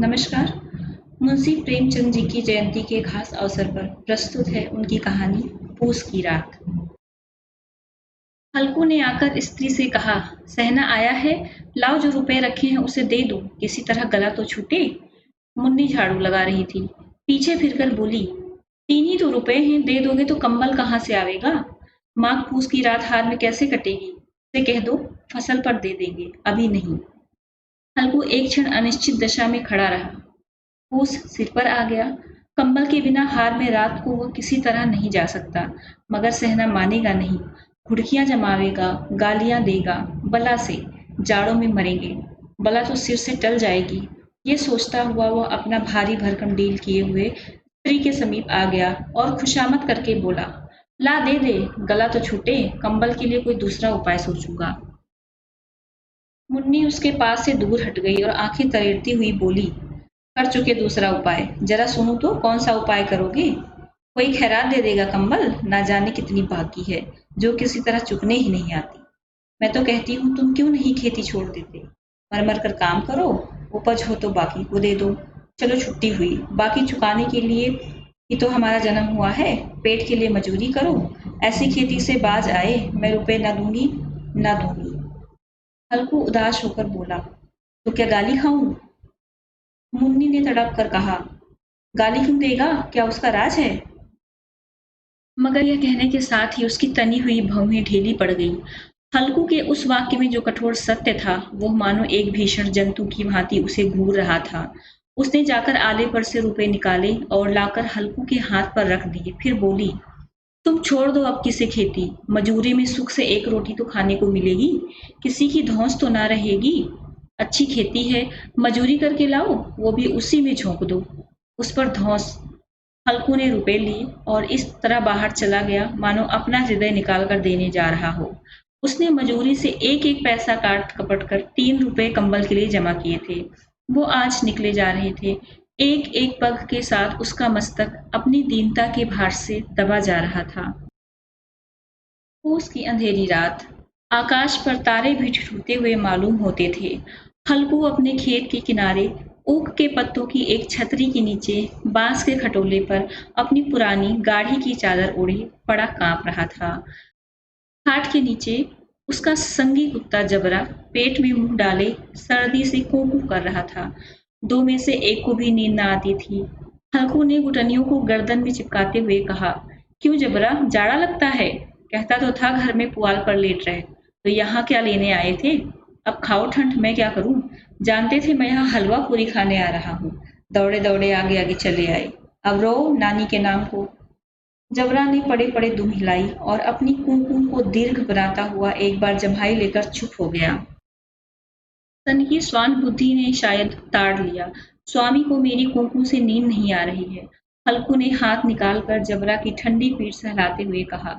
नमस्कार। मुंशी प्रेमचंद जी की जयंती के खास अवसर पर प्रस्तुत है उनकी कहानी पूस की रात। हल्कू ने आकर स्त्री से कहा, सहना आया है, लाओ जो रुपए रखे हैं उसे दे दो, किसी तरह गला तो छूटे। मुन्नी झाड़ू लगा रही थी, पीछे फिरकर बोली, 3 ही तो रुपए हैं, दे दोगे तो कंबल कहाँ से आवेगा। माघ पूस की रात हार में कैसे कटेगी, उसे कह दो फसल पर दे देंगे, अभी नहीं। हल्कू एक क्षण अनिश्चित दशा में खड़ा रहा। पूस सिर पर आ गया। कंबल के बिना हार में रात को वह किसी तरह नहीं जा सकता, मगर सहना मानेगा नहीं। घुड़कियां जमावेगा, गालियां देगा, बला से जाड़ों में मरेंगे, बला तो सिर से टल जाएगी। ये सोचता हुआ वह अपना भारी भरकम डील किए हुए स्त्री के समीप आ गया और खुशामद करके बोला, ला दे दे, गला तो छूटे, कंबल के लिए कोई दूसरा उपाय सोचूंगा। मुन्नी उसके पास से दूर हट गई और आंखें तरेड़ती हुई बोली, कर चुके दूसरा उपाय, जरा सुनो तो कौन सा उपाय करोगे। कोई खैरात दे देगा कंबल, ना जाने कितनी बाकी है, जो किसी तरह चुकने ही नहीं आती। मैं तो कहती हूँ तुम क्यों नहीं खेती छोड़ देते, मर मर कर काम करो, उपज हो तो बाकी को दे दो। चलो छुट्टी हुई, बाकी चुकाने के लिए ही तो हमारा जन्म हुआ है, पेट के लिए मजूरी करो। ऐसी खेती से बाज आए, मैं रुपए ना दूंगी ना दूंगी। हल्कू उदास होकर बोला, तो क्या गाली खाऊं। मुन्नी ने तड़प कर कहा, गाली क्यों देगा, क्या उसका राज है। मगर यह कहने के साथ ही उसकी तनी हुई भौहें ढीली पड़ गईं। हल्कू के उस वाक्य में जो कठोर सत्य था, वो मानो एक भीषण जंतु की भांति उसे घूर रहा था। उसने जाकर आले पर से रुपए निकाले और लाकर हल्कू के हाथ पर रख दिए, फिर बोली, तुम छोड़ दो अब किसे खेती, मजूरी में सुख से एक रोटी तो खाने को मिलेगी, किसी की धौंस तो ना रहेगी। अच्छी खेती है, मजूरी करके लाओ, वो भी उसी में झोंक दो, उस पर धौंस। हल्कू ने रुपए लिए और इस तरह बाहर चला गया मानो अपना हृदय निकाल कर देने जा रहा हो। उसने मजूरी से एक एक पैसा काट कपट कर 3 रुपए कंबल के लिए जमा किए थे। वो आज निकले जा रहे थे। एक एक पग के साथ उसका मस्तक अपनी दीनता के भार से दबा जा रहा था। पूस की अंधेरी रात, आकाश पर तारे भी ठिठुरते हुए मालूम होते थे। हल्कू अपने खेत के किनारे ऊख के पत्तों की एक छतरी के नीचे बांस के खटोले पर अपनी पुरानी गाढ़ी की चादर ओढ़े पड़ा कांप रहा था। खाट के नीचे उसका संगी कुत्ता जबरा पेट में मुंह डाले सर्दी से कू कू कर रहा था। दो में से एक को भी नींद न आती थी। हल्कू ने घुटनियों को गर्दन में चिपकाते हुए कहा, क्यों जबरा, जाड़ा लगता है। कहता तो था घर में पुआल पर लेट रहे, तो यहाँ क्या लेने आए थे। अब खाओ ठंड, मैं क्या करूं। जानते थे मैं यहाँ हलवा पूरी खाने आ रहा हूँ, दौड़े दौड़े आगे आगे चले आए। अब रो नानी के नाम को। जबरा ने पड़े पड़े दुम हिलाई और अपनी कूकू को दीर्घ बनाता हुआ एक बार जम्हाई लेकर चुप हो गया। सन की स्वान बुद्धि ने शायद ताड़ लिया। स्वामी को मेरी कूकू से नींद नहीं आ रही है। हल्कू ने हाथ निकालकर जबरा की ठंडी पीठ सहलाते हुए कहा,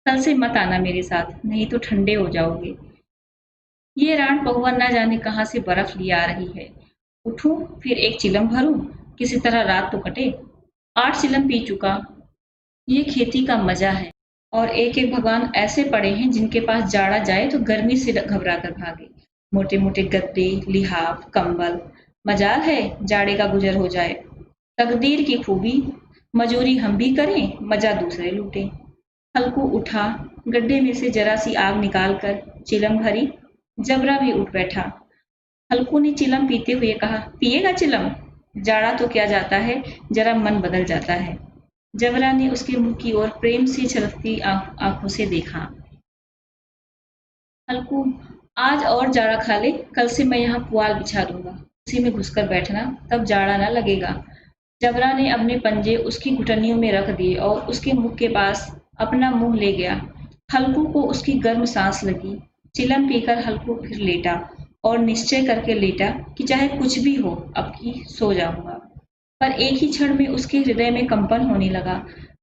कल से मत आना मेरे साथ, नहीं तो ठंडे हो जाओगे। ये रान पहुआ न जाने कहाँ से बर्फ ली आ रही है। उठूं फिर एक चिलम भरूं, किसी तरह रात तो कटे। 8 चिलम पी चुका। ये खेती का मजा है। और एक एक भगवान ऐसे पड़े हैं जिनके पास जाड़ा जाए तो गर्मी से घबरा कर भागे। मोटे मोटे गद्दे, लिहाफ, कंबल। मजाल है जाड़े का गुजर हो जाए। तकदीर की खूबी, मजूरी हम भी करें, मजा दूसरे लूटें। हल्कू उठा, गड्ढे में से जरा सी आग निकाल कर चिलम भरी। जबरा भी उठ बैठा। हल्कू ने चिलम पीते हुए कहा, पिएगा चिलम। जाड़ा तो क्या जाता है, जरा मन बदल जाता है। जबरा ने उसके मुंह की ओर प्रेम से छलकती आंखों से देखा। हल्कू, आज और जाड़ा खा ले, कल से मैं यहाँ पुआल बिछा दूंगा, उसी में घुसकर बैठना, तब जाड़ा ना लगेगा। जबरा ने अपने पंजे उसकी घुटनियों में रख दिए और उसके मुंह के पास अपना मुंह ले गया। हल्कू को उसकी गर्म सांस लगी। चिलम पीकर हल्कू फिर लेटा और निश्चय करके लेटा कि चाहे कुछ भी हो, अब की सो जाऊंगा। पर एक ही क्षण में उसके हृदय में कंपन होने लगा।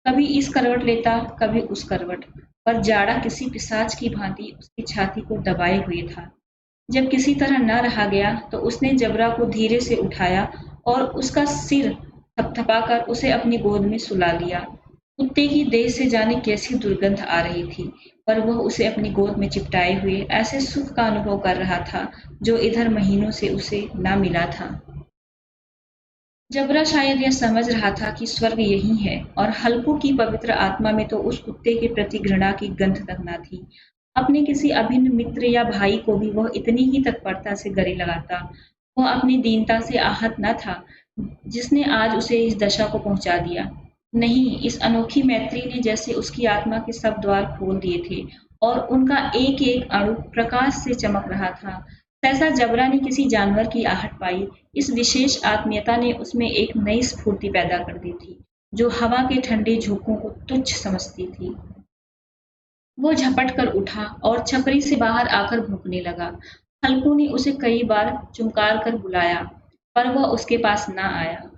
कभी इस करवट लेता, कभी उस करवट, पर जाड़ा किसी पिशाच की भांति उसकी छाती को दबाए हुए था। जब किसी तरह न रहा गया तो उसने जबरा को धीरे से उठाया और उसका सिर थपथपाकर उसे अपनी गोद में सुला लिया। कुत्ते की देह से जाने कैसी दुर्गंध आ रही थी, पर वह उसे अपनी गोद में चिपटाए हुए ऐसे सुख का अनुभव कर रहा था जो इधर महीनों से उसे ना मिला था। जबरा शायद यह समझ रहा था कि स्वर्ग यही है और हल्कू की पवित्र आत्मा में तो उस कुत्ते के प्रति घृणा की गंध तक न थी। अपने किसी अभिन्न मित्र या भाई को भी वह इतनी ही तत्परता से गले लगाता। वह अपनी दीनता से आहत न था, जिसने आज उसे इस दशा को पहुंचा दिया। नहीं, इस अनोखी मैत्री ने जैसे उसकी आत्मा के सब द्वार खोल दिए थे और उनका एक एक अणु प्रकाश से चमक रहा था। सहसा जबरा ने किसी जानवर की आहट पाई। इस विशेष आत्मीयता ने उसमें एक नई स्फूर्ति पैदा कर दी थी, जो हवा के ठंडे झोंकों को तुच्छ समझती थी। वो झपट कर उठा और छपरी से बाहर आकर भौंकने लगा। हल्कू ने उसे कई बार चुमकार कर बुलाया, पर वह उसके पास न आया।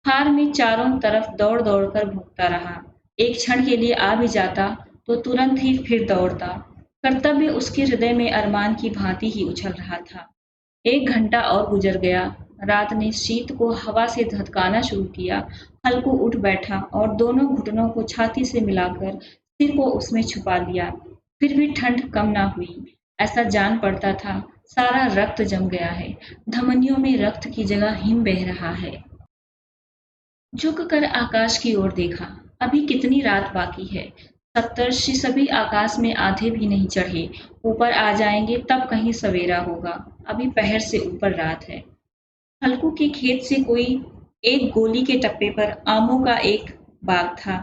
हार में चारों तरफ दौड़ दौड़ कर भौंकता रहा। एक क्षण के लिए आ भी जाता तो तुरंत ही फिर दौड़ता। कर्तव्य उसके हृदय में अरमान की भांति ही उछल रहा था। 1 घंटा और गुजर गया। रात ने शीत को हवा से धधकाना शुरू किया। हल्कू उठ बैठा और दोनों घुटनों को छाती से मिलाकर सिर को उसमें छुपा लिया। फिर भी ठंड कम ना हुई। ऐसा जान पड़ता था सारा रक्त जम गया है, धमनियों में रक्त की जगह हिम बह रहा है। झुक कर आकाश की ओर देखा। अभी कितनी रात बाकी है। सप्तर्षि सभी आकाश में आधे भी नहीं चढ़े। ऊपर आ जाएंगे तब कहीं सवेरा होगा। अभी पहर से ऊपर रात है। हल्कू के खेत से कोई एक गोली के टप्पे पर आमों का एक बाग था।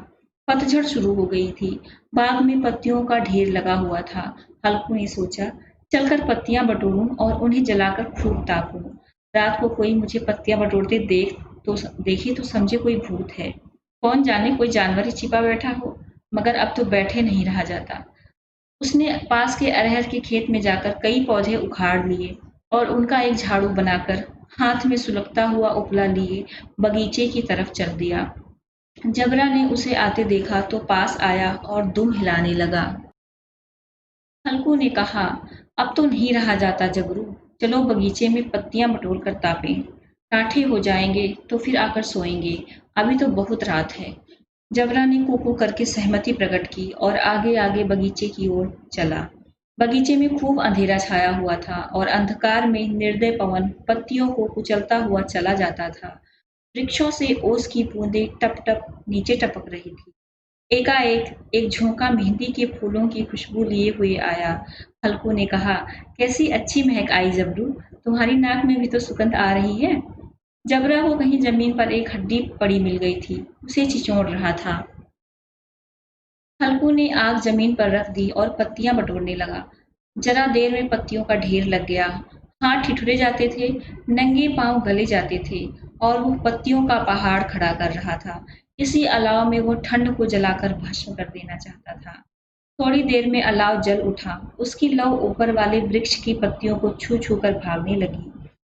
पतझड़ शुरू हो गई थी। बाग में पत्तियों का ढेर लगा हुआ था। हल्कू ने सोचा, चलकर पत्तियां बटोरूं और उन्हें जलाकर खूब तापूं। रात को कोई मुझे पत्तियां बटोरते देखे तो समझे कोई भूत है। कौन जाने कोई जानवर ही छिपा बैठा हो। मगर अब तो बैठे नहीं रहा जाता। उसने पास के अरहर के खेत में जाकर कई पौधे उखाड़ लिए और उनका एक झाड़ू बनाकर हाथ में सुलगता हुआ उपला लिए बगीचे की तरफ चल दिया। जबरा ने उसे आते देखा तो पास आया और दुम हिलाने लगा। हल्कू ने कहा, अब तो नहीं रहा जाता जबरू, चलो बगीचे में पत्तियां बटोर कर तापें। टाठे हो जाएंगे तो फिर आकर सोएंगे। अभी तो बहुत रात है। जबरा ने कू करके सहमति प्रकट की और आगे आगे बगीचे की ओर चला। बगीचे में खूब अंधेरा छाया हुआ था और अंधकार में निर्दय पवन पत्तियों को कुचलता हुआ चला जाता था। वृक्षों से ओस की बूंदें टप टप नीचे टपक रही थी। एकाएक एक झोंका मेहंदी के फूलों की खुशबू लिए हुए आया। हल्कू ने कहा, कैसी अच्छी महक आई जबरू, तुम्हारी नाक में भी तो सुगंध आ रही है। जबरा को कहीं जमीन पर एक हड्डी पड़ी मिल गई थी, उसे चिचोड़ रहा था। हल्कू ने आग जमीन पर रख दी और पत्तियां बटोरने लगा। जरा देर में पत्तियों का ढेर लग गया। हाथ ठिठुरे जाते थे, नंगे पांव गले जाते थे और वो पत्तियों का पहाड़ खड़ा कर रहा था। इसी अलाव में वो ठंड को जलाकर भस्म कर देना चाहता था। थोड़ी देर में अलाव जल उठा। उसकी लौ ऊपर वाले वृक्ष की पत्तियों को छू छू कर भागने लगी।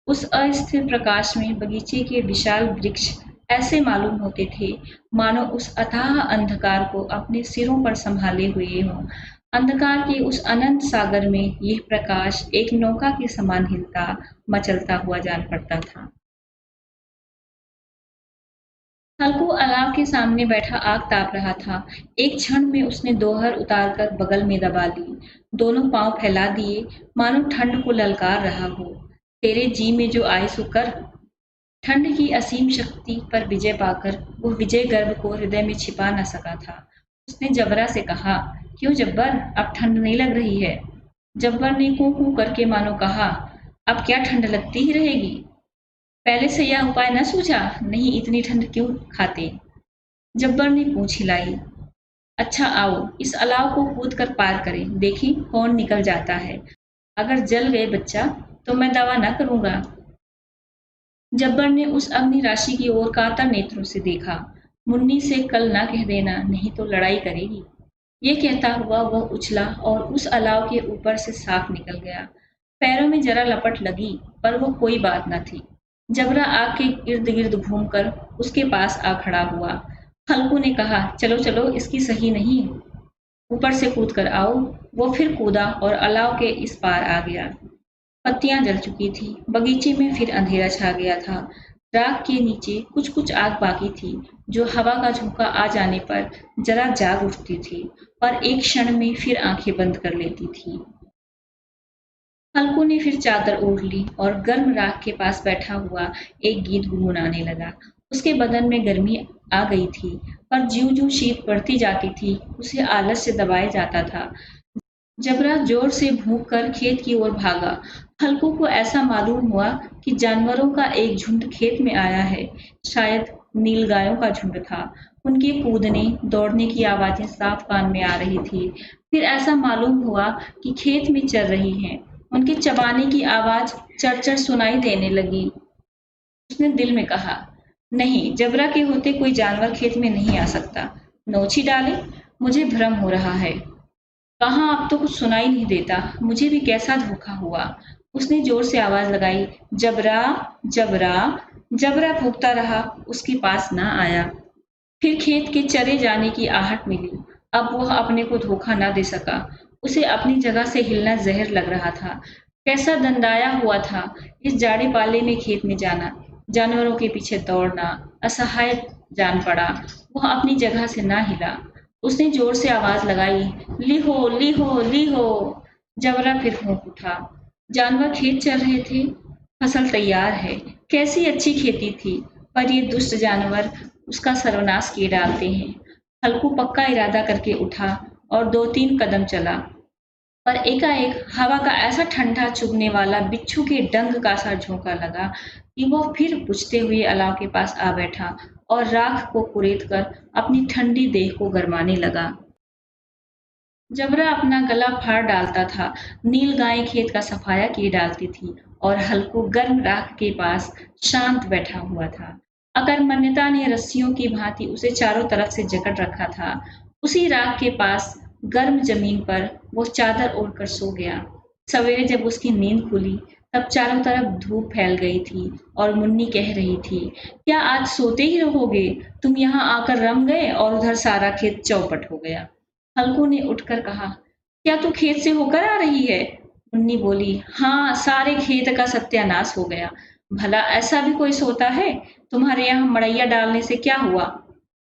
उस अस्थिर प्रकाश में बगीचे के विशाल वृक्ष ऐसे मालूम होते थे मानो उस अथाह अंधकार को अपने सिरों पर संभाले हुए हों। अंधकार के उस अनंत सागर में यह प्रकाश एक नौका के समान हिलता मचलता हुआ जान पड़ता था। हल्कू अलाव के सामने बैठा आग ताप रहा था। एक क्षण में उसने दोहर उतारकर बगल में दबा ली। दोनों पांव फैला दिए मानो ठंड को ललकार रहा हो। तेरे जी में जो आए सो कर। ठंड की असीम शक्ति पर विजय पाकर वो विजय गर्व को हृदय में छिपा न सका था। उसने जबरा से कहा, क्यों जब्बर, अब ठंड नहीं लग रही है। जब्बर ने कू कू करके मानो कहा, अब क्या ठंड लगती ही रहेगी। पहले से यह उपाय न सूझा, नहीं इतनी ठंड क्यों खाते। जब्बर ने पूंछ हिलाई। अच्छा आओ इस अलाव को कूद कर पार करें, देखी कौन निकल जाता है। अगर जल गए बच्चा तो मैं दवा न करूंगा। जब्बर ने उस अग्नि राशि की ओर कातर नेत्रों से देखा। मुन्नी से कल ना कह देना, नहीं तो लड़ाई करेगी। ये कहता हुआ वह उछला और उस अलाव के ऊपर से साफ निकल गया। पैरों में जरा लपट लगी, पर वो कोई बात न थी। जबरा आग के इर्द गिर्द घूमकर उसके पास आ खड़ा हुआ। हल्कू ने कहा, चलो चलो इसकी सही नहीं, ऊपर से कूद कर आओ। वो फिर कूदा और अलाव के इस पार आ गया। पत्तियां जल चुकी थी। बगीचे में फिर अंधेरा छा गया था। राख के नीचे कुछ कुछ आग बाकी थी, जो हवा का झोंका आ जाने पर जरा जाग उठती थी और एक क्षण में फिर आंखें बंद कर लेती थी। हल्कू ने फिर चादर ओढ़ ली और गर्म राख के पास बैठा हुआ एक गीत गुनगुनाने लगा। उसके बदन में गर्मी आ गई थी, पर ज्यों-ज्यों शीत बढ़ती जाती थी, उसे आलस से दबाए जाता था। जबरा जोर से भूंक कर खेत की ओर भागा। हल्कू को ऐसा मालूम हुआ कि जानवरों का एक झुंड खेत में आया है। शायद नीलगायों का झुंड था। उनके कूदने, दौड़ने की आवाजें साफ कान में आ रही थी। फिर ऐसा मालूम हुआ कि खेत में चर रही हैं। उनके चबाने की आवाज चढ़-चढ़ सुनाई देने लगी। उसने दिल में कहा, नहीं, जबरा के होते कोई जानवर खेत में नहीं आ सकता। नोची डाले, मुझे भ्रम हो रहा है। कहाँ अब तो कुछ सुनाई नहीं देता, मुझे भी कैसा धोखा हुआ। उसने जोर से आवाज लगाई, जबरा, जबरा। जबरा भूखता रहा, उसके पास ना आया। फिर खेत के चरे जाने की आहट मिली। अब वह अपने को धोखा ना दे सका। उसे अपनी जगह से हिलना जहर लग रहा था। कैसा दंदाया हुआ था इस जाड़े पाले में खेत में जाना, जानवरों के पीछे दौड़ना। असहाय जान पड़ा। वह अपनी जगह से ना हिला। उसने जोर से आवाज लगाई, लीहो, लीहो, लीहो। जबरा फिर भौंक उठा। जानवर खेत चल रहे थे। फसल तैयार है। कैसी अच्छी खेती थी, पर ये दुष्ट जानवर उसका सर्वनाश किए डालते हैं। हल्कू पक्का इरादा करके उठा और 2-3 कदम चला, पर एकाएक हवा का ऐसा ठंडा चुभने वाला बिच्छू के डंक का सा झोंका लगा कि वह फिर बुझते हुए अलाव के पास आ बैठा और राख को कुरेद कर अपनी ठंडी देह को गरमाने लगा। जबरा अपना गला फाड़ डालता था। नील गाय खेत का सफाया किए डालती थी और हल्कू गर्म राख के पास शांत बैठा हुआ था। अकर्मण्यता ने रस्सियों की भांति उसे चारों तरफ से जकड़ रखा था। उसी राख के पास गर्म जमीन पर वो चादर ओढ़कर सो गया। सवेरे जब उसकी नींद खुली, तब चारों तरफ धूप फैल गई थी और मुन्नी कह रही थी, क्या आज सोते ही रहोगे? तुम यहाँ आकर रम गए और उधर सारा खेत चौपट हो गया। हल्कू ने उठकर कहा, क्या तू खेत से होकर आ रही है? मुन्नी बोली, हाँ, सारे खेत का सत्यानाश हो गया। भला ऐसा भी कोई सोता है? तुम्हारे यहाँ मड़ैया डालने से क्या हुआ?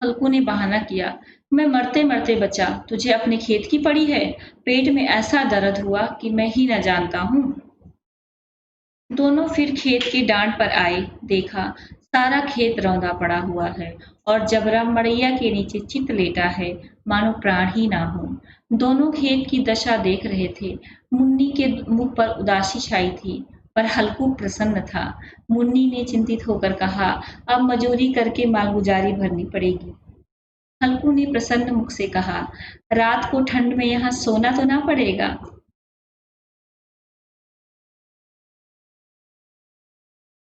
हल्कू ने बहाना किया, मैं मरते मरते बचा, तुझे अपने खेत की पड़ी है। पेट में ऐसा दर्द हुआ कि मैं ही न जानता हूँ। दोनों फिर खेत की डांड पर आए। देखा, सारा खेत रौंदा पड़ा हुआ है और जबरा मड़ैया के नीचे चित लेटा है, मानो प्राण ही ना हो। दोनों खेत की दशा देख रहे थे। मुन्नी के मुख पर उदासी छाई थी, पर हल्कू प्रसन्न था। मुन्नी ने चिंतित होकर कहा, अब मजूरी करके मालगुजारी भरनी पड़ेगी। हल्कू ने प्रसन्न मुख से कहा, रात को ठंड में यहाँ सोना तो ना पड़ेगा।